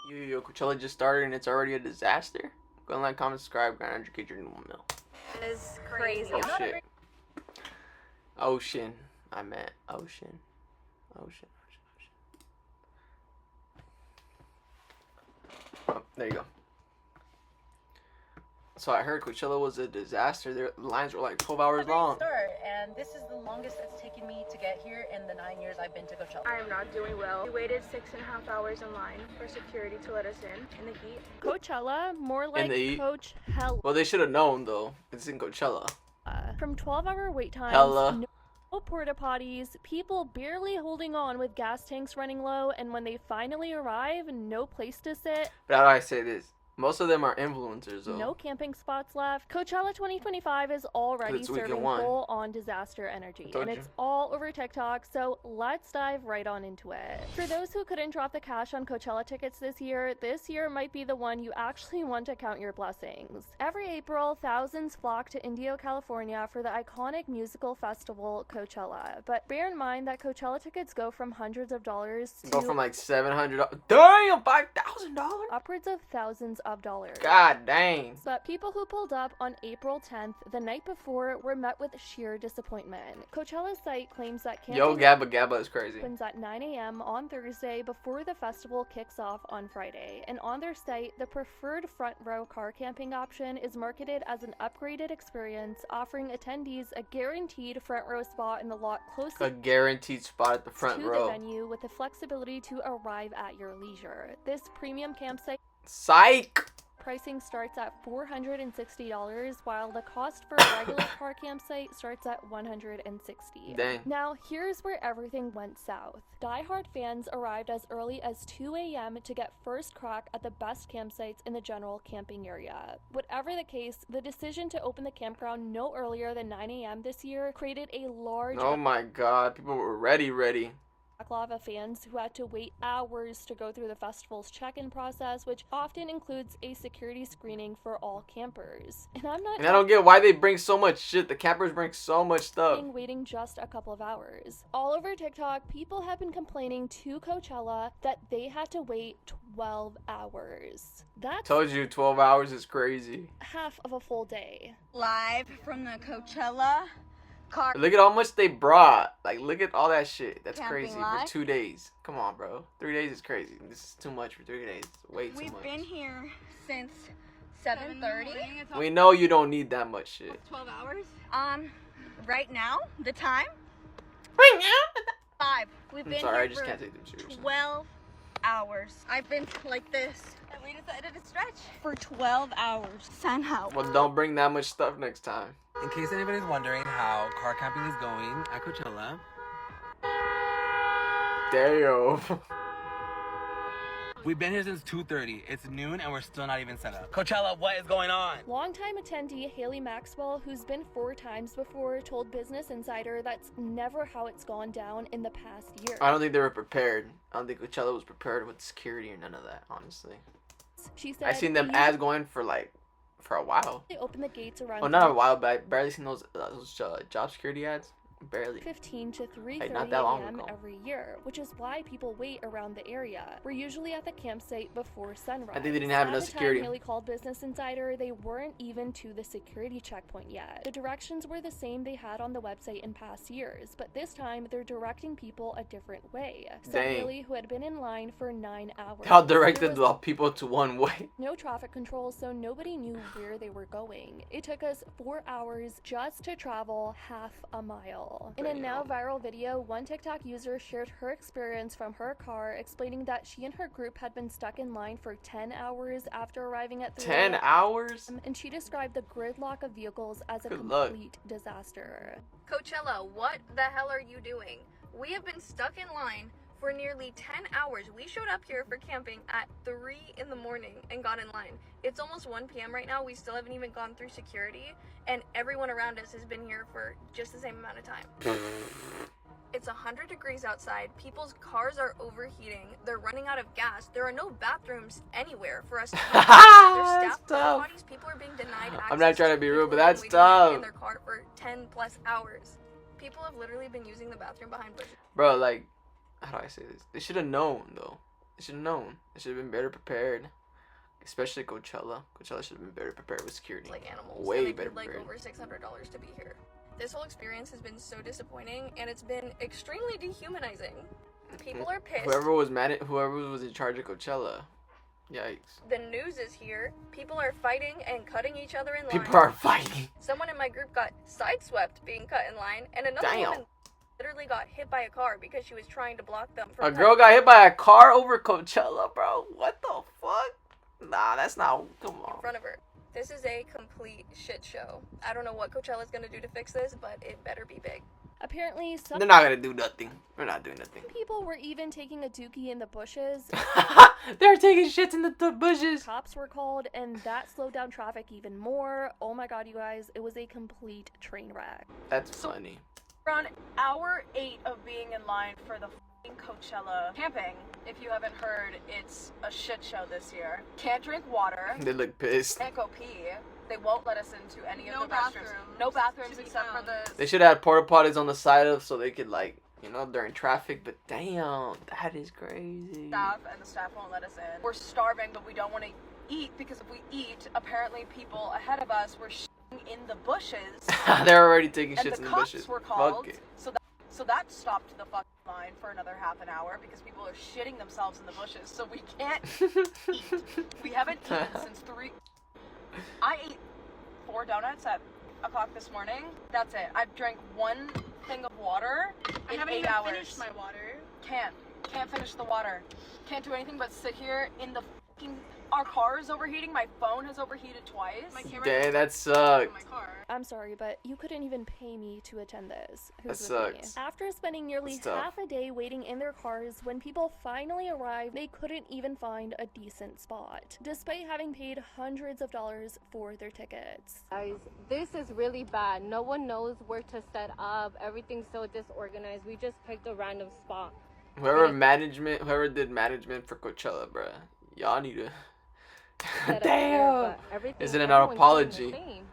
Yo, Coachella just started and it's already a disaster? Go and like, comment, subscribe, grind 100K journey 1 mil. It is crazy. Oh shit. Ocean. I meant ocean. Ocean. Oh, there you go. So I heard Coachella was a disaster. Their lines were like 12 hours long. And this is the longest it's taken me to get here in the 9 years I've been to Coachella. I am not doing well. We waited 6.5 hours in line for security to let us in the heat. Coachella, more like Coach Hella. Well, they should have known though. It's in Coachella. From 12-hour wait times, Hella. no porta potties, people barely holding on with gas tanks running low, and when they finally arrive, no place to sit. But how do I say this? Most of them are influencers, though. No camping spots left. Coachella 2025 is already serving full-on disaster energy, and it's all over TikTok, so let's dive right on into it. For those who couldn't drop the cash on Coachella tickets this year might be the one you actually want to count your blessings. Every April, thousands flock to Indio, California for the iconic musical festival Coachella, but bear in mind that Coachella tickets go from hundreds of dollars to... Go from like $700... Damn! $5,000? Upwards of thousands of dollars. God dang. But people who pulled up on April 10th, the night before, were met with sheer disappointment. Coachella's site claims that camping Gabba is crazy. Opens at 9 a.m. on Thursday before the festival kicks off on Friday. And on their site, the preferred front row car camping option is marketed as an upgraded experience, offering attendees a guaranteed front row spot in the lot closest a guaranteed spot at the front to row the venue, with the flexibility to arrive at your leisure. This premium campsite psych pricing starts at $460, while the cost for a regular car campsite starts at $160. Dang. Now, here's where everything went south. Die-hard fans arrived as early as 2 a.m. to get first crack at the best campsites in the general camping area. Whatever the case, the decision to open the campground no earlier than 9 a.m. this year created a large... Oh my god, people were ready. Backlog of fans who had to wait hours to go through the festival's check-in process, which often includes a security screening for all campers. And I don't get why they bring so much shit. The campers bring so much stuff. Waiting just a couple of hours. All over TikTok, people have been complaining to Coachella that they had to wait 12 hours. That's told you 12 hours is crazy. Half of a full day. Live from the Coachella car. Look at how much they brought. Like, look at all that shit. That's Camping crazy live? for 2 days. Come on, bro. 3 days is crazy. This is too much for 3 days. Way too much. We've been here since 7:30. We know you don't need that much shit. 12 hours. Right now, the time? Right now? 5. We've been sorry, here I just for can't take them seriously. 12 hours. I've been like this. And we decided to stretch for 12 hours. Somehow. Well, don't bring that much stuff next time. In case anybody's wondering how car camping is going at Coachella. Damn. We've been here since 2:30. It's noon and we're still not even set up. Coachella, what is going on? Longtime attendee Haley Maxwell, who's been 4 times before, told Business Insider that's never how it's gone down in the past year. I don't think they were prepared. I don't think Coachella was prepared with security or none of that, honestly. She said, I seen them ads going for a while. They opened the gates around... Oh, not a while, but I barely seen those job security ads. Barely. 15 to 3:30 not that long a.m. ago. every year, which is why people wait around the area. We're usually at the campsite before sunrise. I think they didn't have enough security. At the time Haley called Business Insider, they weren't even to the security checkpoint yet. The directions were the same they had on the website in past years, but this time they're directing people a different way. So Haley, who had been in line for 9 hours... How directed the people to one way? No traffic control, so nobody knew where they were going. It took us 4 hours just to travel half a mile. In a now viral video, one TikTok user shared her experience from her car, explaining that she and her group had been stuck in line for 10 hours after arriving at 10 hours? And she described the gridlock of vehicles as a complete disaster. Coachella, what the hell are you doing? We have been stuck in line for nearly 10 hours. We showed up here for camping at 3 in the morning and got in line. It's almost 1 p.m. right now. We still haven't even gone through security, and everyone around us has been here for just the same amount of time. It's 100 degrees outside. People's cars are overheating. They're running out of gas. There are no bathrooms anywhere for us to use. There's staff bodies. People are being denied access. I'm not trying to be rude, but that's in tough. their car for 10 plus hours. People have literally been using the bathroom behind bushes. Bro, like, how do I say this? They should have known, though. They should have known. They should have been better prepared. Especially Coachella. Coachella should have been better prepared with security. Like animals. Way and they better paid, like prepared. over $600 to be here. This whole experience has been so disappointing, and it's been extremely dehumanizing. People are pissed. Whoever was in charge of Coachella. Yikes. The news is here. People are fighting and cutting each other in line. People are fighting. Someone in my group got sideswept being cut in line, and another Damn. woman literally got hit by a car because she was trying to block them from A girl got hit by a car over Coachella, bro? What the fuck? Nah, that's not. Come in on. front of her. This is a complete shit show. I don't know what Coachella's gonna do to fix this, but it better be big. Apparently, some They're not gonna do nothing. They're not doing nothing. people were even taking a dookie in the bushes. They're taking shits in the bushes. Cops were called, and that slowed down traffic even more. Oh my god, you guys, it was a complete train wreck. That's funny. We're on hour 8 of being in line for the f***ing Coachella camping. If you haven't heard, it's a shit show this year. Can't drink water. They look pissed. Can't go pee. They won't let us into any of the restrooms. No bathrooms except for the... They should have porta potties on the side of so they could like, you know, during traffic. But damn, that is crazy. staff, and the staff won't let us in. We're starving, but we don't want to eat because if we eat, apparently people ahead of us were shitting in the bushes. They're already taking And shits the in the cops bushes. were called, Fuck it. so that stopped the fucking line for another half an hour because people are shitting themselves in the bushes. So we can't eat. We haven't eaten since 3. I ate 4 donuts at o'clock this morning. That's it. I've drank 1 thing of water in 8 hours. Finished my water. Can't finish the water. Can't do anything but sit here in the fucking. Our car is overheating. My phone has overheated twice. My camera Dang, that in sucked. my car. I'm sorry, but you couldn't even pay me to attend this. Who's That with me? sucks. After spending nearly That's tough. half a day waiting in their cars, when people finally arrived, they couldn't even find a decent spot, despite having paid hundreds of dollars for their tickets. Guys, this is really bad. No one knows where to set up. Everything's so disorganized. We just picked a random spot. Whoever did management for Coachella, bruh, y'all need to. Set up Damn. here, but everything- Is it an everyone's doing apology? the same.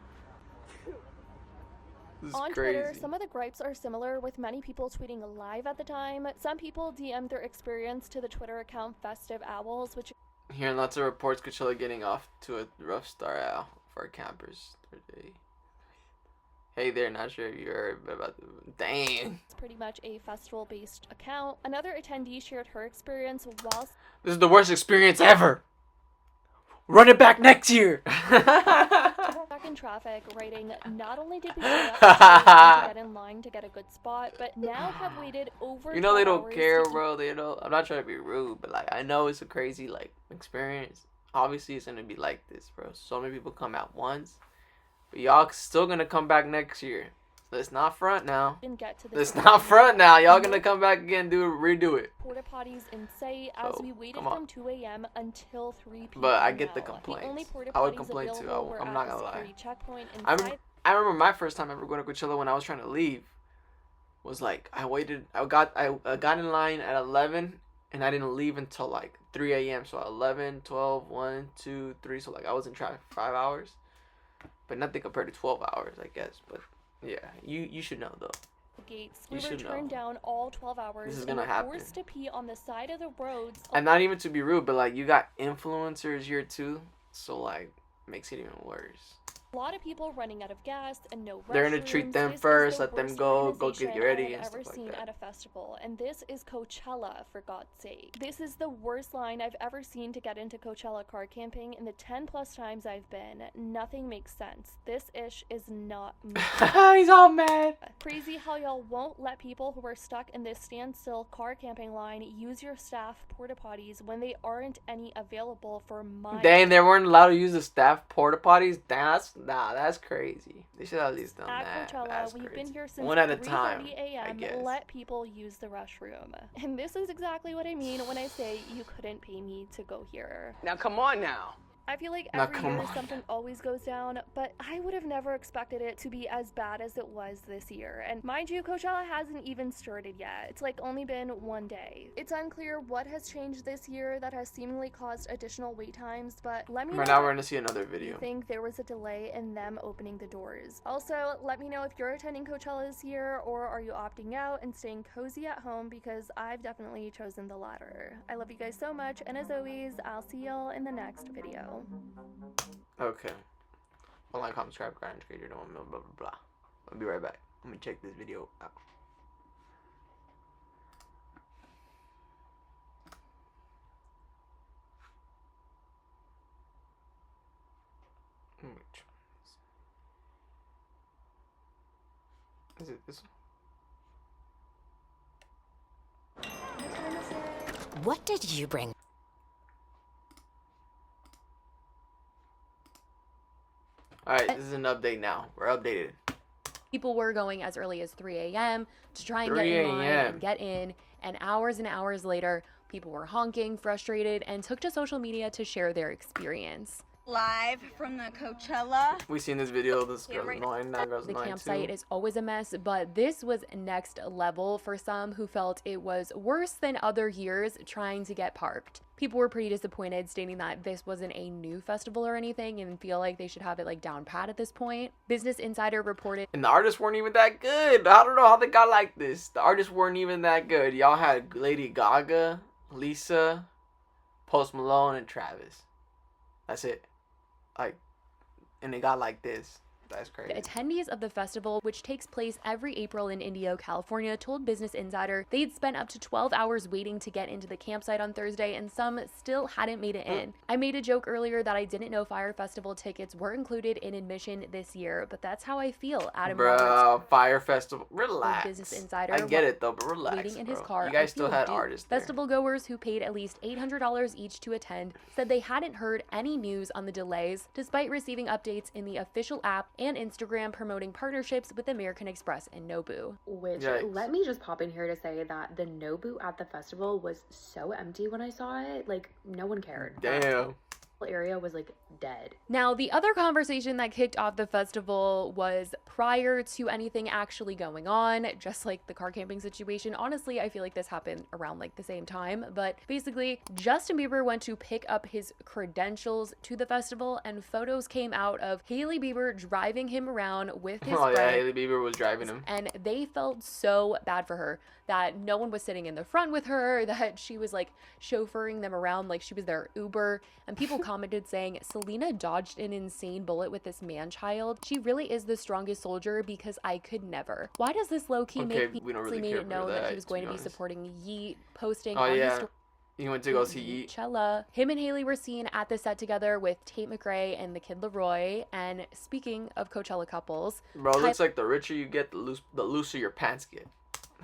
This is On crazy. Twitter, some of the gripes are similar, with many people tweeting live at the time. Some people DM'd their experience to the Twitter account Festive Owls, which Hearing lots of reports Coachella getting off to a rough start out for our campers today. Hey there, not sure if you heard about the... Dang. is pretty much a festival-based account. Another attendee shared her experience while This is the worst experience ever. Run it back next year. stuck in traffic, writing, "Not only did we wait up to get in line to get a good spot, but now have waited over You know they 12 don't hours care, to bro. They don't. I'm not trying to be rude, but like I know it's a crazy like experience. Obviously, it's gonna be like this, bro. So many people come out once, but y'all still gonna come back next year. Let's not front now. even get to the Let's start. not front now. Y'all gonna come back again, redo it. Porta potties in sight as So, we waited come on. from 2 a.m. until 3 p.m. But I get the now. complaints. The only porta I would potties complain too. available were I'm at not the gonna lie. security checkpoint I inside. remember my first time ever going to Coachella when I was trying to leave. Was like I got in line at 11 and I didn't leave until like 3 a.m. So 11, 12, 1, 2, 3. So like I was in traffic for 5 hours, but nothing compared to 12 hours, I guess. But yeah, you should know though. Gates. You We were should turned know. down all 12 hours This is and gonna were happen. forced to pee on the side of the roads. And not even to be rude, but like you got influencers here too, so like makes it even worse. A lot of people running out of gas and no restrooms. They're gonna treat them This is first, the let them worst go get organization ready I have and ever stuff like seen that. at a festival, and this is Coachella, for God's sake. This is the worst line I've ever seen to get into Coachella car camping in the 10 plus times I've been. Nothing makes sense. This ish is not me. He's all mad. Crazy how y'all won't let people who are stuck in this standstill car camping line use your staff porta potties when they aren't any available for miles. Dang, they weren't allowed to use the staff porta potties. That's crazy. They should have at least done At that. Coachella, That's we've crazy. been here since One at a 3:30 time, I a.m. guess. Let people use the restroom. And this is exactly what I mean when I say you couldn't pay me to go here. Now come on now. I feel like Now every come year on. something always goes down, but I would have never expected it to be as bad as it was this year. And mind you, Coachella hasn't even started yet. It's like only been one day. It's unclear what has changed this year that has seemingly caused additional wait times, but let me know Right now we're if gonna see another you video. think there was a delay in them opening the doors. Also, let me know if you're attending Coachella this year, or are you opting out and staying cozy at home, because I've definitely chosen the latter. I love you guys so much, and as always, I'll see y'all in the next video. Okay. Well, like, comment, subscribe, creator, blah, blah, blah, blah. I'll be right back. Let me check this video out. Is it this one? What did you bring? Alright, this is an update now. We're updated. People were going as early as 3 a.m. to try and get in line and get in, and hours later, people were honking, frustrated, and took to social media to share their experience. Live from the Coachella. We seen this video. This girl's annoying. That girl's annoying too. The campsite is always a mess, but this was next level for some who felt it was worse than other years trying to get parked. People were pretty disappointed, stating that this wasn't a new festival or anything and feel like they should have it like down pat at this point. Business Insider reported, and the artists weren't even that good. I don't know how they got like this. The artists weren't even that good. Y'all had Lady Gaga, Lisa, Post Malone, and Travis. That's it. Like, and they got like this. That's crazy. The attendees of the festival, which takes place every April in Indio, California, told Business Insider they'd spent up to 12 hours waiting to get into the campsite on Thursday, and some still hadn't made it in. I made a joke earlier that I didn't know Fire Festival tickets were included in admission this year, but that's how I feel. Adam Roberts, Fire Festival. Relax. Business Insider, I get it though, but relax. Waiting in his car, you guys still had artists there. Festival goers who paid at least $800 each to attend said they hadn't heard any news on the delays, despite receiving updates in the official app and Instagram promoting partnerships with American Express and Nobu. Which, let me just pop in here to say that the Nobu at the festival was so empty when I saw it. Like, no one cared. Damn. Area was like dead. Now, the other conversation that kicked off the festival was prior to anything actually going on, just like the car camping situation. Honestly, I feel like this happened around like the same time, but basically Justin Bieber went to pick up his credentials to the festival, and photos came out of Hailey Bieber driving him around with his friend. Yeah, Hailey Bieber was driving him. And they felt so bad for her that no one was sitting in the front with her, that she was like chauffeuring them around like she was their Uber. And people commented saying, Selena dodged an insane bullet with this man-child. She really is the strongest soldier, because I could never. Why does this low-key make me really made it known that he was going to be supporting Yeet, posting on his story? You went to go see Coachella. Him and Hailey were seen at the set together with Tate McRae and the Kid Laroi. And speaking of Coachella couples, bro, it looks like the richer you get, the looser your pants get.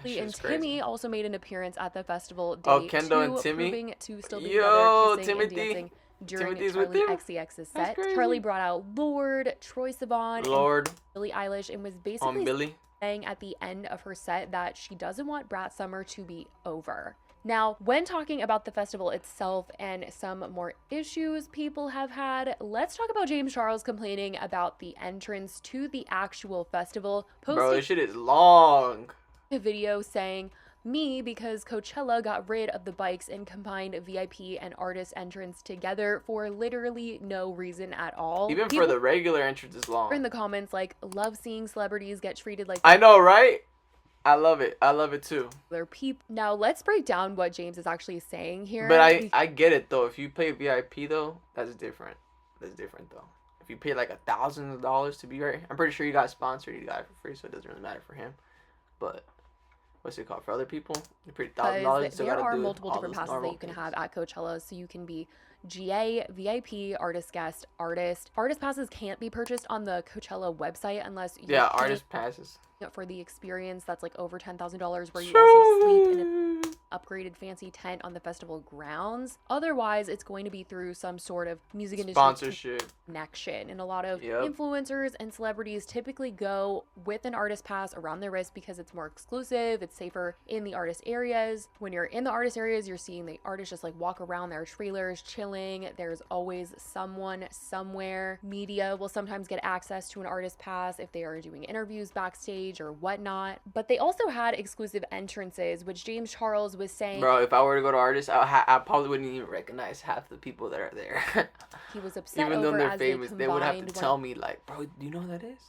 And Timmy also made an appearance at the festival day Kendall and Timmy, proving to still be together, kissing Timothy. and dancing during Timothy's Charlie XCX's set. Charlie brought out Lorde, Troye Sivan, and Billie Eilish, and was basically saying at the end of her set that she doesn't want Brat Summer to be over. Now, when talking about the festival itself and some more issues people have had, let's talk about James Charles complaining about the entrance to the actual festival. Bro, this shit is long. A video saying, me, because Coachella got rid of the bikes and combined VIP and artist entrance together for literally no reason at all. Even for the regular entrance is long. In the comments, like, love seeing celebrities get treated like... I know, right? I love it. I love it too. Now, let's break down what James is actually saying here. But I get it though. If you pay VIP though, that's different. That's different though. If you pay like $1,000 to be right, I'm pretty sure you got sponsored. You got it for free, so it doesn't really matter for him. But what's it called for other people? You pay $1,000. There are multiple different passes that you can have at Coachella, so you can be GA, VIP, artist guest, artist. Artist passes can't be purchased on the Coachella website unless you artist passes for the experience that's like over $10,000, where you also sleep in an upgraded fancy tent on the festival grounds. Otherwise, it's going to be through some sort of music industry sponsorship connection, and a lot of influencers and celebrities typically go with an artist pass around their wrist because it's more exclusive, it's safer in the artist areas. When you're in the artist areas, you're seeing the artists just like walk around their trailers, chilling channeling. There's always someone somewhere. Media will sometimes get access to an artist pass if they are doing interviews backstage or whatnot. But they also had exclusive entrances, which James Charles was saying, bro, if I were to go to artists, I probably wouldn't even recognize half the people that are there. He was upset even though over they're as famous, they would have to combined tell me like, bro, do you know who that is?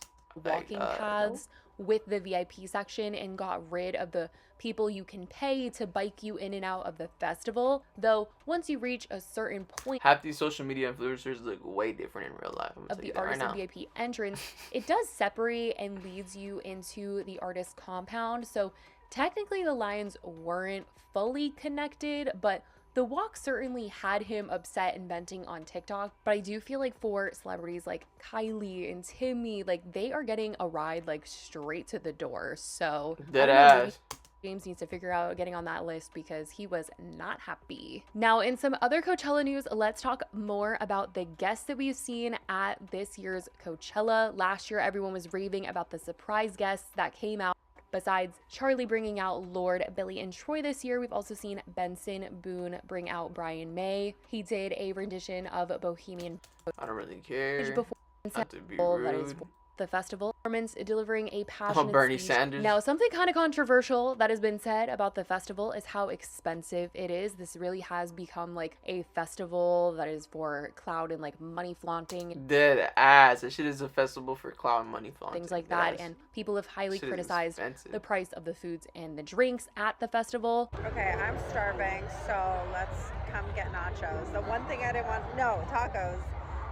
walking paths with the VIP section and got rid of the people you can pay to bike you in and out of the festival. Though once you reach a certain point, half these social media influencers look way different in real life. Of the artist and VIP entrance, it does separate and leads you into the artist compound. So technically the lines weren't fully connected, but the walk certainly had him upset and venting on TikTok. But I do feel like for celebrities like Kylie and Timmy, like they are getting a ride like straight to the door. So dead ass. James needs to figure out getting on that list because he was not happy. Now, in some other Coachella news, let's talk more about the guests that we've seen at this year's Coachella. Last year, everyone was raving about the surprise guests that came out. Besides Charlie bringing out Lorde, Billy, and Troy this year, we've also seen Benson Boone bring out Brian May. He did a rendition of Bohemian. I don't really care. Before Not to be rude. that is the festival performance, delivering a passionate Bernie speech. Sanders. Now, something kind of controversial that has been said about the festival is how expensive it is. This really has become like a festival that is for cloud and like money flaunting. Dead ass. That shit is a festival for cloud and money flaunting. Things like that. And people have highly criticized the price of the foods and the drinks at the festival. Okay, I'm starving, so let's come get nachos. The one thing I didn't want, no, tacos.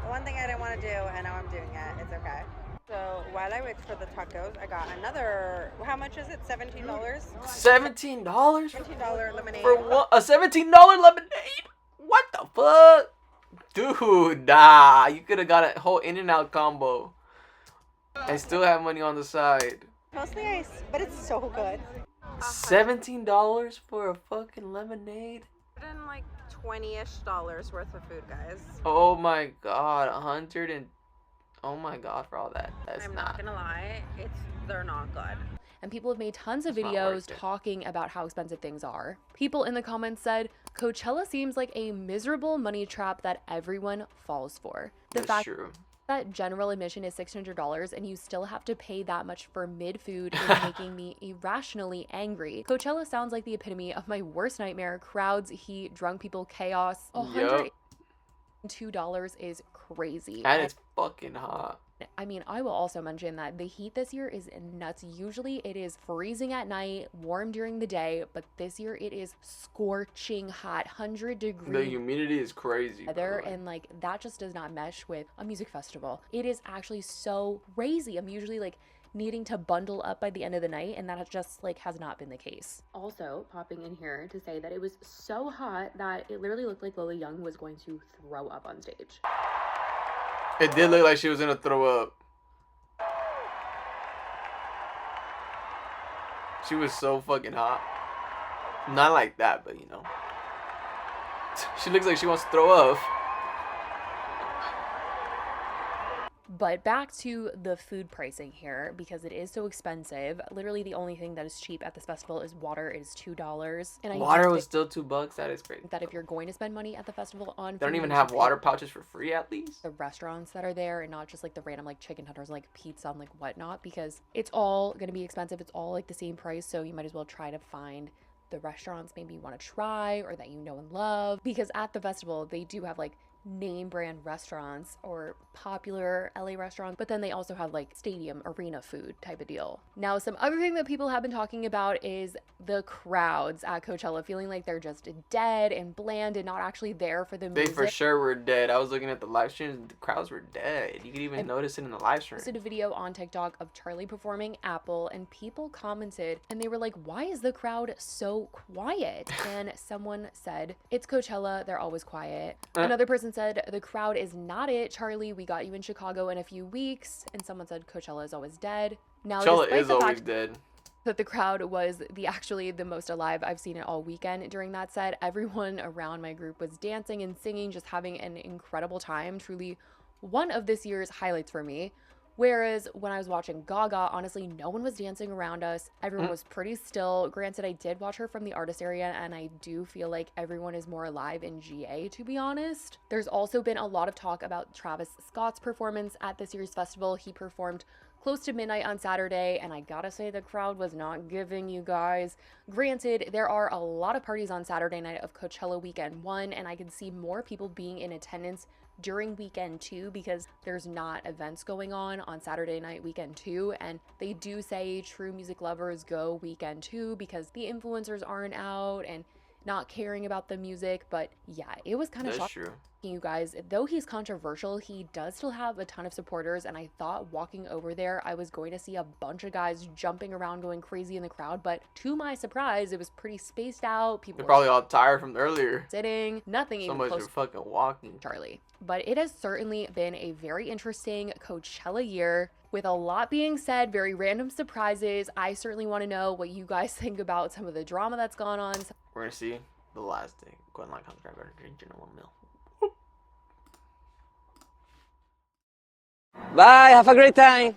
The one thing I didn't want to do, and now I'm doing it. It's okay. So while I wait for the tacos, I got another, how much is it? $17? $17? $17 lemonade. For what? A $17 lemonade? What the fuck? Dude, nah. You could have got a whole In-N-Out combo. And still have money on the side. Mostly ice, but it's so good. $17 for a fucking lemonade? And like $20-ish worth of food, guys. Oh my god, 100 and... Oh my god, for all that. I'm not gonna lie, they're not good. And people have made tons of videos talking about how expensive things are. People in the comments said, Coachella seems like a miserable money trap that everyone falls for. The fact true. That general admission is $600 and you still have to pay that much for mid-food is making me irrationally angry. Coachella sounds like the epitome of my worst nightmare. Crowds, heat, drunk people, chaos. $102 is crazy. And it's fucking hot. I mean, I will also mention that the heat this year is nuts. Usually it is freezing at night, warm during the day, but this year it is scorching hot, 100 degrees. The humidity is crazy. Weather, and like that just does not mesh with a music festival. It is actually so crazy. I'm usually like needing to bundle up by the end of the night, and that just like has not been the case. Also, popping in here to say that it was so hot that it literally looked like Lola Young was going to throw up on stage. It did look like she was gonna throw up. She was so fucking hot. Not like that, but you know. She looks like she wants to throw up. But back to the food pricing here, because it is so expensive. Literally the only thing that is cheap at this festival is water. It is $2. And water was still $2. That is great. That if you're going to spend money at the festival on food, they don't even have water pouches for free at least. The restaurants that are there, and not just like the random like chicken tenders, like pizza and like whatnot, because it's all gonna be expensive. It's all like the same price, so you might as well try to find the restaurants maybe you want to try or that you know and love, because at the festival they do have like name brand restaurants or popular LA restaurants, but then they also have like stadium arena food type of deal. Now, some other thing that people have been talking about is the crowds at Coachella feeling like they're just dead and bland and not actually there for the music. They for sure were dead. I was looking at the live streams, the crowds were dead. You could even notice it in the live stream. I posted a video on TikTok of Charlie performing Apple, and people commented and they were like, why is the crowd so quiet? And someone said, it's Coachella, they're always quiet. Another person said, the crowd is not it, Charlie, we got you in Chicago in a few weeks. And someone said Coachella is always dead. Now, Coachella is always dead. That the crowd was actually the most alive I've seen it all weekend during that set. Everyone around my group was dancing and singing, just having an incredible time. Truly one of this year's highlights for me. Whereas when I was watching Gaga, honestly, no one was dancing around us. Everyone was pretty still. Granted, I did watch her from the artist area, and I do feel like everyone is more alive in GA, to be honest. There's also been a lot of talk about Travis Scott's performance at this year's festival. He performed close to midnight on Saturday, and I gotta say the crowd was not giving, you guys. Granted, there are a lot of parties on Saturday night of Coachella weekend 1, and I can see more people being in attendance during weekend 2 because there's not events going on Saturday night weekend 2, and they do say true music lovers go weekend 2 because the influencers aren't out and not caring about the music. But yeah, it was kind of shocking. True. You guys, though he's controversial, he does still have a ton of supporters, and I thought walking over there I was going to see a bunch of guys jumping around going crazy in the crowd, but to my surprise it was pretty spaced out. People They're probably all tired from earlier sitting, nothing even close to fucking walking. Charlie. But it has certainly been a very interesting Coachella year. With a lot being said, very random surprises. I certainly want to know what you guys think about some of the drama that's gone on. We're gonna see the last day. Go ahead and like, comment, subscribe, drink your 1 mil. Bye, have a great time.